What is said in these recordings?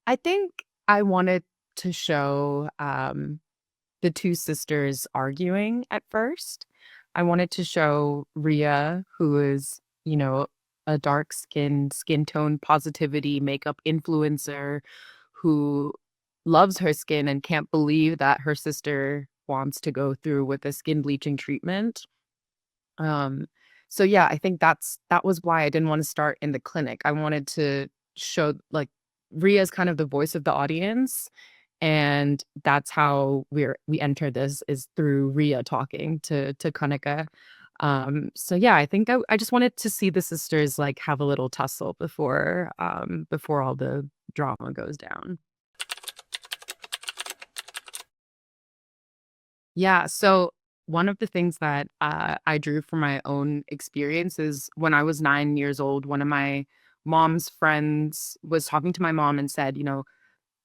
I think I wanted to show, the 2 sisters arguing at first. I wanted to show Rhea, who is, a skin tone positivity makeup influencer who loves her skin and can't believe that her sister wants to go through with a skin bleaching treatment. Um, so yeah, I think that was why I didn't wanna start in the clinic. I wanted to show, like, Rhea's kind of the voice of the audience, and that's how we enter this is through Rhea talking to Kanika. So yeah, I think I just wanted to see the sisters, like, have a little tussle before all the drama goes down. Yeah, so one of the things that, I drew from my own experience is when I was 9 years old, one of my mom's friends was talking to my mom and said,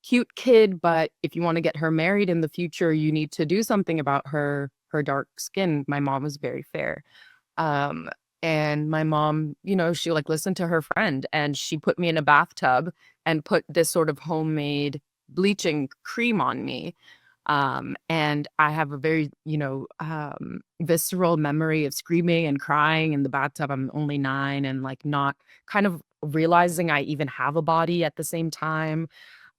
"Cute kid, but if you wanna get her married in the future, you need to do something about her dark skin." My mom was very fair. Um, and my mom, she, like, listened to her friend, and she put me in a bathtub and put this sort of homemade bleaching cream on me. And I have a very, visceral memory of screaming and crying in the bathtub. I'm only 9 and, like, not kind of realizing I even have a body at the same time.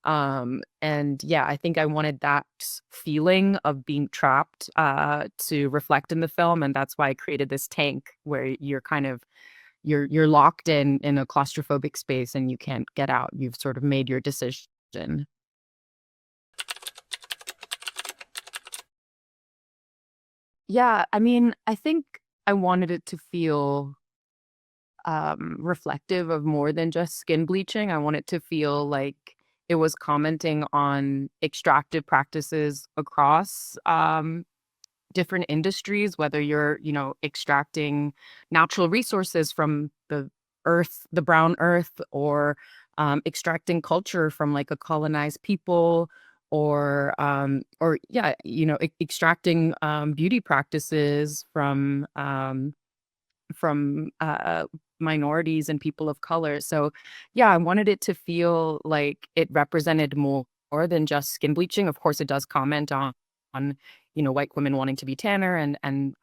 And yeah, I think I wanted that feeling of being trapped, to reflect in the film, and that's why I created this tank where you're kind of you're locked in a claustrophobic space and you can't get out. You've sort of made your decision. Yeah, I mean, I think I wanted it to feel, reflective of more than just skin bleaching. I want it to feel like it was commenting on extractive practices across, different industries, whether you're, extracting natural resources from the earth, the brown earth, or extracting culture from like a colonized people, or yeah, extracting beauty practices from minorities and people of color. So, yeah, I wanted it to feel like it represented more than just skin bleaching. Of course, it does comment on white women wanting to be tanner and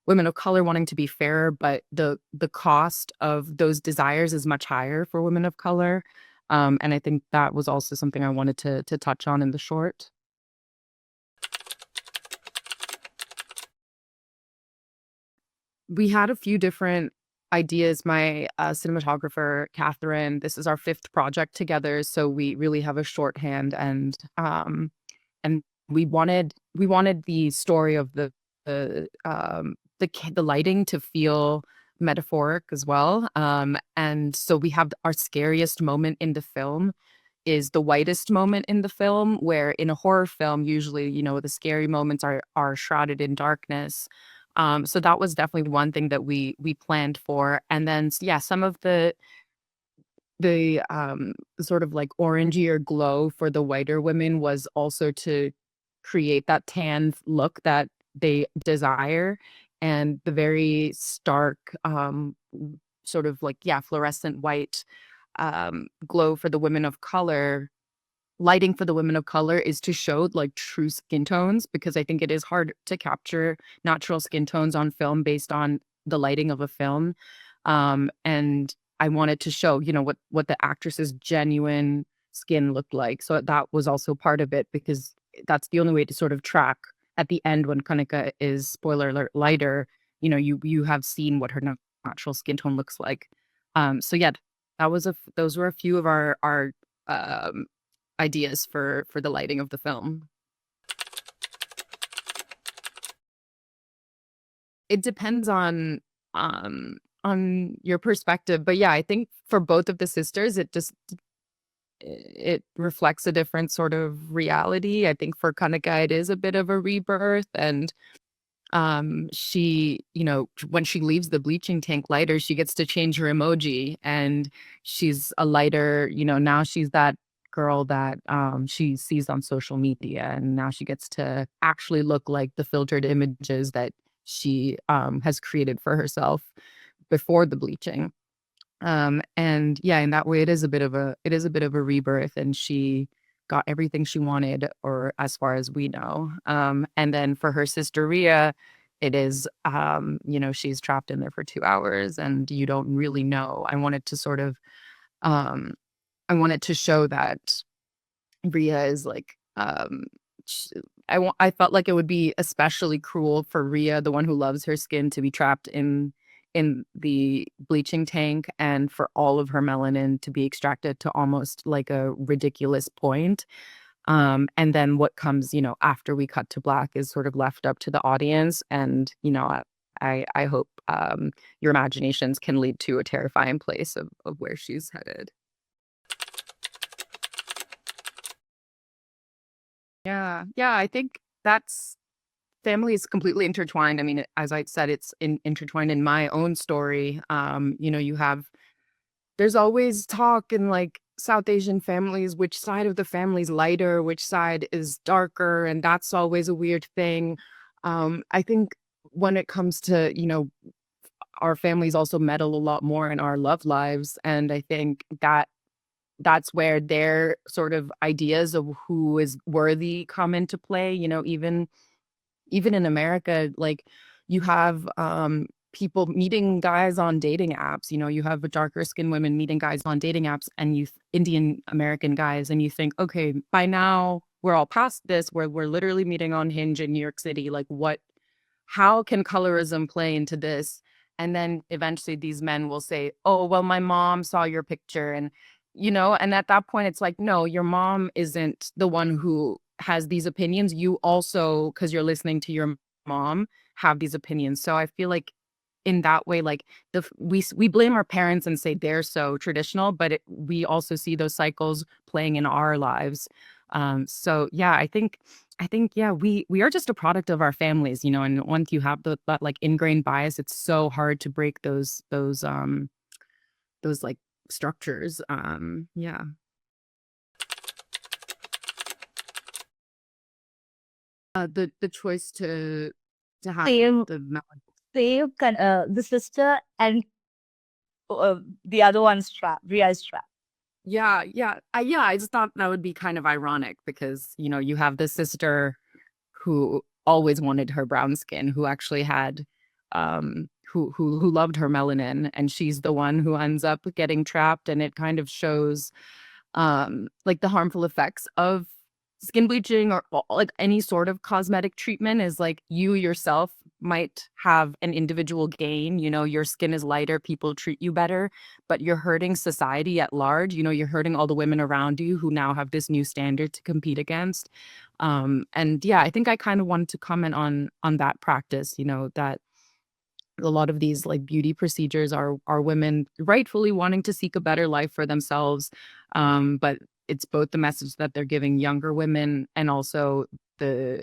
women of color wanting to be fairer, but the cost of those desires is much higher for women of color. And I think that was also something I wanted to touch on in the short. We had a few different ideas. My, cinematographer, Catherine, this is our 5th project together, so we really have a shorthand, and we wanted the story of the lighting to feel metaphoric as well, and so we have our scariest moment in the film is the whitest moment in the film, where in a horror film, usually, the scary moments are shrouded in darkness. So that was definitely one thing that we planned for. And then yeah, some of the sort of like orangier glow for the whiter women was also to create that tan look that they desire, and the very stark, sort of like, yeah, fluorescent white, glow for the women of color lighting for the women of color is to show, like, true skin tones, because I think it is hard to capture natural skin tones on film based on the lighting of a film. And I wanted to show, what the actress's genuine skin looked like. So that was also part of it because that's the only way to sort of track at the end when Kanika is, spoiler alert, lighter, you have seen what her natural skin tone looks like. So yeah, those were a few of our um ideas for the lighting of the film. It depends on your perspective, but yeah, I think for both of the sisters, it reflects a different sort of reality. I think for Kanika, it is a bit of a rebirth, and she, when she leaves the bleaching tank lighter, she gets to change her emoji, and she's a lighter, now she's that girl that she sees on social media, and now she gets to actually look like the filtered images that she has created for herself before the bleaching. And yeah, in that way, it is a bit of a rebirth, and she got everything she wanted, or as far as we know. And then for her sister Ria, it is, she's trapped in there for 2 hours, and you don't really know. Um, I wanted to show that Rhea is like, sh I felt like it would be especially cruel for Rhea, the one who loves her skin, to be trapped in the bleaching tank, and for all of her melanin to be extracted to almost like a ridiculous point. And then what comes, after we cut to black is sort of left up to the audience, and, I hope, your imaginations can lead to a terrifying place of where she's headed. Yeah, yeah, I think that's family is completely intertwined. I mean, as I said, it's intertwined in my own story. You have there's always talk in like South Asian families, which side of the family's lighter, which side is darker, and that's always a weird thing. I think when it comes to, our families also meddle a lot more in our love lives, and I think that's where their sort of ideas of who is worthy come into play. Even in America, like, you have, people meeting guys on dating apps. You have darker skinned women meeting guys on dating apps, and Indian American guys, and you think, okay, by now we're all past this, where we're literally meeting on Hinge in New York City. Like, how can colorism play into this? And then eventually these men will say, oh, well, my mom saw your picture. And at that point, it's like, no, your mom isn't the one who has these opinions. You also, because you're listening to your mom, have these opinions. So I feel like in that way, like, we blame our parents and say they're so traditional, but we also see those cycles playing in our lives. So yeah, I think yeah, we are just a product of our families, and once you have that like ingrained bias, it's so hard to break those like structures. Yeah. The choice to have Save the the sister and the other one's trap, Ria's trap. Yeah, yeah. I just thought that would be kind of ironic because, you have this sister who always wanted her brown skin, who actually had who loved her melanin, and she's the one who ends up getting trapped, and it kind of shows like the harmful effects of skin bleaching, or like any sort of cosmetic treatment, is like you yourself might have an individual gain. Your skin is lighter, people treat you better, but you're hurting society at large. You're hurting all the women around you who now have this new standard to compete against. And yeah, I think I kind of wanted to comment on that practice, that a lot of these like beauty procedures are women rightfully wanting to seek a better life for themselves. But it's both the message that they're giving younger women, and also the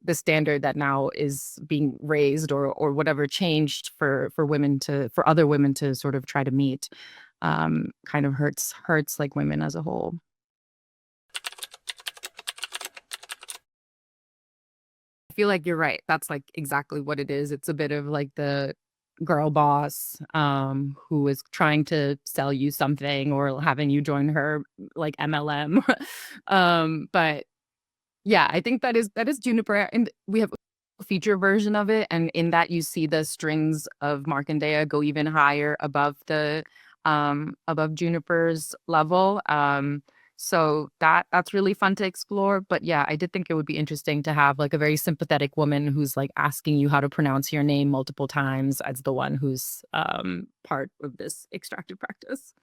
the standard that now is being raised, or whatever changed for other women to sort of try to meet. Kind of hurts like women as a whole. I feel like you're right. That's, like, exactly what it is. It's a bit of, like, the girl boss, who is trying to sell you something, or having you join her, like, MLM. But yeah, I think that is Juniper, and we have a feature version of it, and in that you see the strings of Markandeya go even higher above Juniper's level. So that's really fun to explore. But yeah, I did think it would be interesting to have like a very sympathetic woman who's like asking you how to pronounce your name multiple times, as the one who's part of this extractive practice.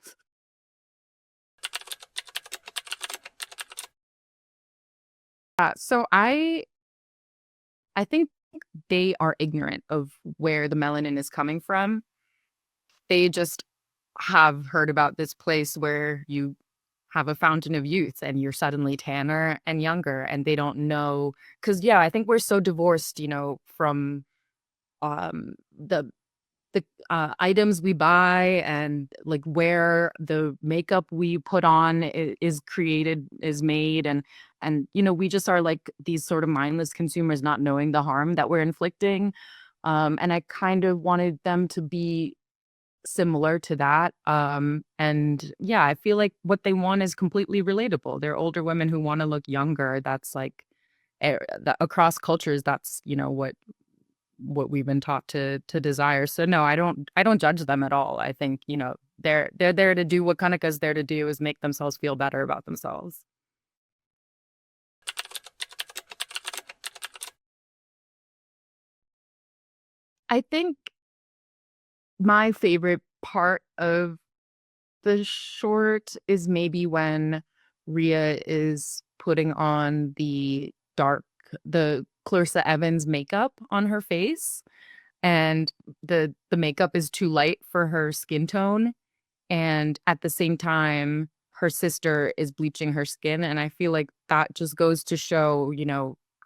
So I think they are ignorant of where the melanin is coming from. They just have heard about this place where you have a fountain of youth and you're suddenly tanner and younger, and they don't know. Because yeah, I think we're so divorced, from the items we buy, and like where the makeup we put on is created, is made, and we just are like these sort of mindless consumers, not knowing the harm that we're inflicting. And I kind of wanted them to be similar to that. And yeah, I feel like what they want is completely relatable. They're older women who want to look younger. That's like across cultures, that's, what we've been taught to desire. So no, I don't judge them at all. I think, they're there to do what Kanika's there to do, is make themselves feel better about themselves. I think my favorite part of the short is maybe when Rhea is putting on the Clarissa Evans makeup on her face, and the makeup is too light for her skin tone, and at the same time her sister is bleaching her skin, and I feel like that just goes to show,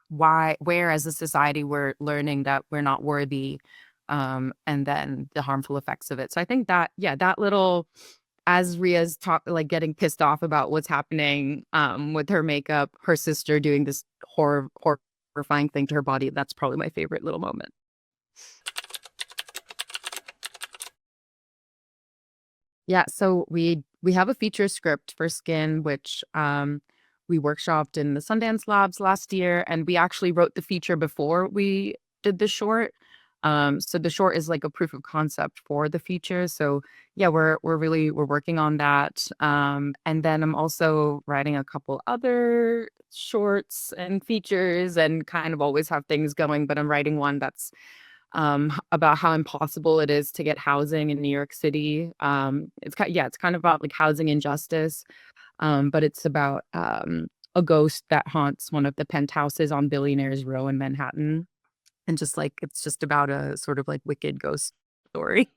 where as a society we're learning that we're not worthy, and then the harmful effects of it. So I think that, yeah, that little, as Ria's like getting pissed off about what's happening with her makeup, her sister doing this horrifying thing to her body, that's probably my favorite little moment. Yeah, so we have a feature script for Skin, which we workshopped in the Sundance Labs last year, and we actually wrote the feature before we did the short. So the short is like a proof of concept for the feature. So yeah, we're working on that. And then I'm also writing a couple other shorts and features, and kind of always have things going, but I'm writing one that's about how impossible it is to get housing in New York City. It's kind of about like housing injustice, but it's about a ghost that haunts one of the penthouses on Billionaires Row in Manhattan, and just like it's just about a sort of like wicked ghost story.